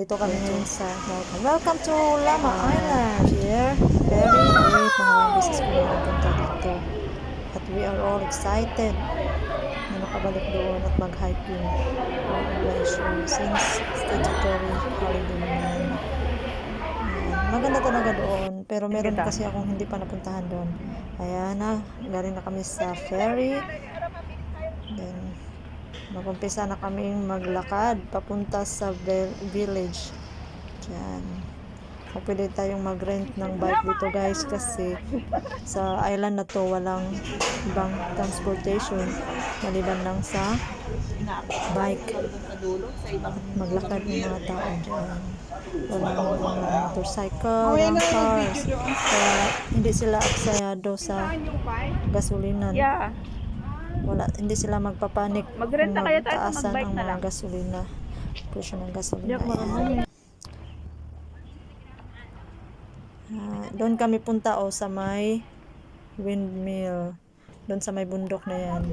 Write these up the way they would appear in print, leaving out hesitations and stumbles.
Dito kami ngayon sa Welcome to Lama Island. Here, very great. Mga beses ko na napunta dito. At we are all excited na makabalik doon at mag-hiking on a glacier since statutory holiday naman. Maganda talaga doon. Pero meron kasi akong hindi pa napuntahan doon. Ayan na, galing na kami sa ferry. Then, mag-umpisa na kaming maglakad papunta sa village. Diyan. So, pwede tayong mag-rent ng bike dito guys kasi sa island na to walang ibang transportation maliban lang sa bike at maglakad ng mga tao dyan. Walang motorcycle, walang cars. Kaya hindi sila aksayado sa gasolinan. Wala, hindi sila magpapanik kung magtaasan ang mga gasolina. Presyo ng gasolina. Doon kami punta sa may windmill. Doon sa may bundok na yan.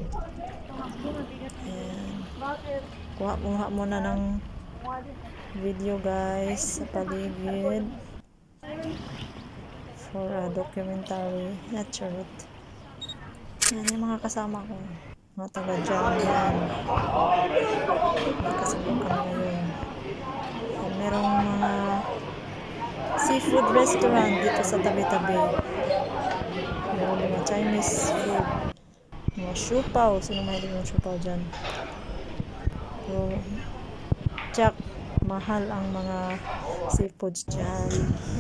Ayan. Kuha muna ng video guys sa paligid for a documentary. Not charot. Yan yung mga kasama ko. Mga taga-dyan yan. Nakasabog kami ngayon. Yan, merong mga seafood restaurant dito sa tabi-tabi. Meron mga Chinese food. Mga siupaw. Sino mahilig ng siupaw dyan? So, tsak, mahal ang mga seafoods dyan.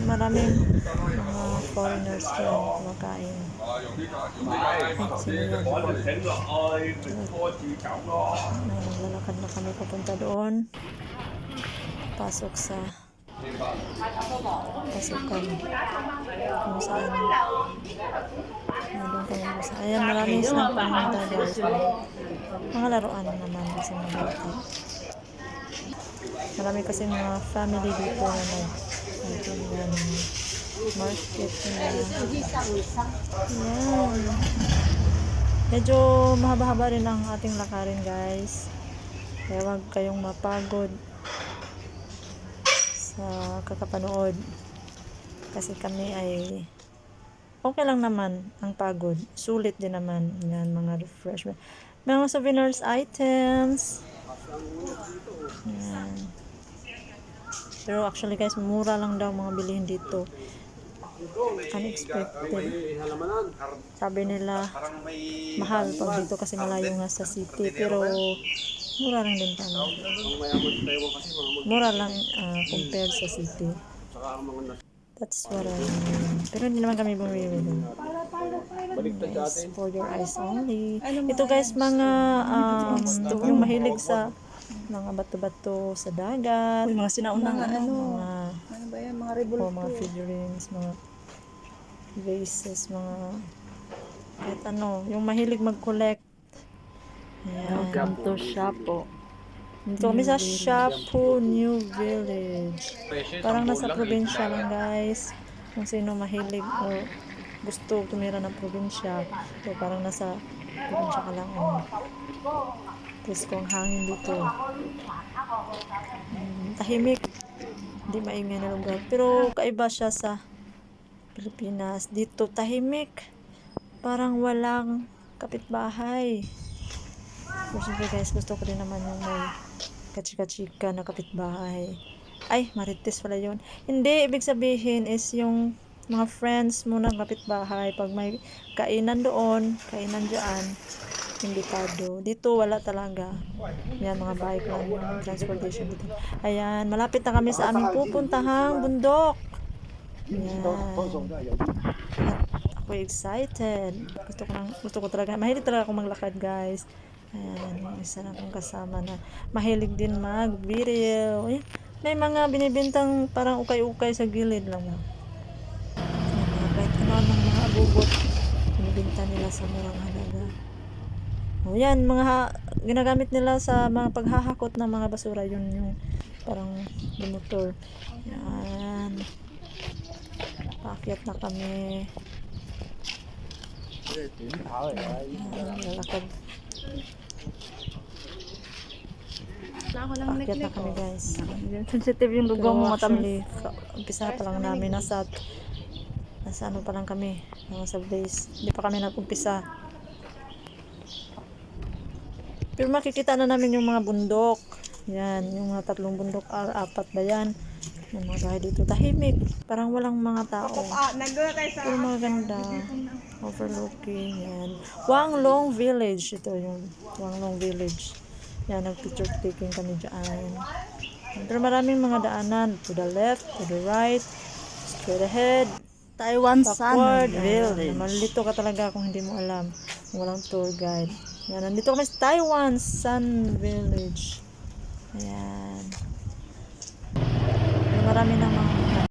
Maraming mga foreigners dyan kumakain. Naglalakad na kami papunta doon. Pasok sa pasukan kung saan doon kami sa ayan, maraming silang pamunta guys. Mga laruan naman kasi mga bata. Marami kasi mga family dito na nag market nila. Ayan. Medyo mahaba-haba rin ang ating lakarin guys. Kaya wag kayong mapagod sa kakapanood. Kasi kami ay okay lang naman ang pagod. Sulit din naman. Yan, mga refreshment. Mga souvenirs items. Yan. Pero actually guys, mura lang daw mga bilihin dito. Unexpected. Sabi nila mahal pag dito kasi malayo nga sa city. Pero mura lang din pala. Mura lang compared sa city. That's what I mean. Pero hindi naman kami bumili doon. Guys, for your eyes only. Ito guys, mga yung mahilig sa mga bato-bato sa dagat. Mga sinaunang Mga figurines, mga vases, mga kahit ano, yung mahilig mag-collect. Welcome to Shapo. Dito kami sa Shapo New Village. Parang nasa probinsya lang guys. Kung sino mahilig o gusto tumira ng probinsya. So parang nasa probinsya ka lang. Presko ang hangin dito. Tahimik. Hindi maingay na lugar. Pero kaiba siya sa Pilipinas. Dito tahimik. Parang walang kapitbahay. So, siyempre guys, gusto ko rin naman yung may kachika-chika na kapitbahay. Ay, marites pala yun. Hindi, ibig sabihin is yung mga friends mo ng kapitbahay. Pag may kainan doon, kainan dyan, imbitado. Dito, wala talaga. Yan, mga bike lang yung transportation dito. Ayan, malapit na kami sa aming pupuntahang bundok. Ayan. At ako excited. Gusto ko talaga. Mahilig talaga akong maglakad, guys. Ayan, isa na akong kasama na mahilig din mag-video. Ayan, may mga binibintang parang ukay-ukay sa gilid lang. Ayan, kahit ano ng mga abugot, binibinta nila sa murang halaga. O yan, mga ginagamit nila sa mga paghahakot ng mga basura. Yun yung parang motor. Ayan. Paakyat na kami. Ayan, lalakad. Akyat na kami guys. Sensitive yung lugaw mo, matamis. Umpisa pa lang namin. Nasa ano pa lang kami. Nasa base. Hindi pa kami nag-umpisa. Pero makikita na namin yung mga bundok. Yan, yung mga 3 bundok, 4 ba yan. Yung mga bahay dito. Tahimik. Parang walang mga tao. Pero maganda. Overlooking. Yan. Wanglong Village. Ito yung Wanglong Village. Yan, nag-picture taking kami dyan. Pero maraming mga daanan. To the left, to the right, straight ahead, Taiwan Sun backward. Village. Malito ka talaga kung hindi mo alam. Walang tour guide. Yan, nandito kami sa Taiwan Sun Village. Ayan. Marami ng mga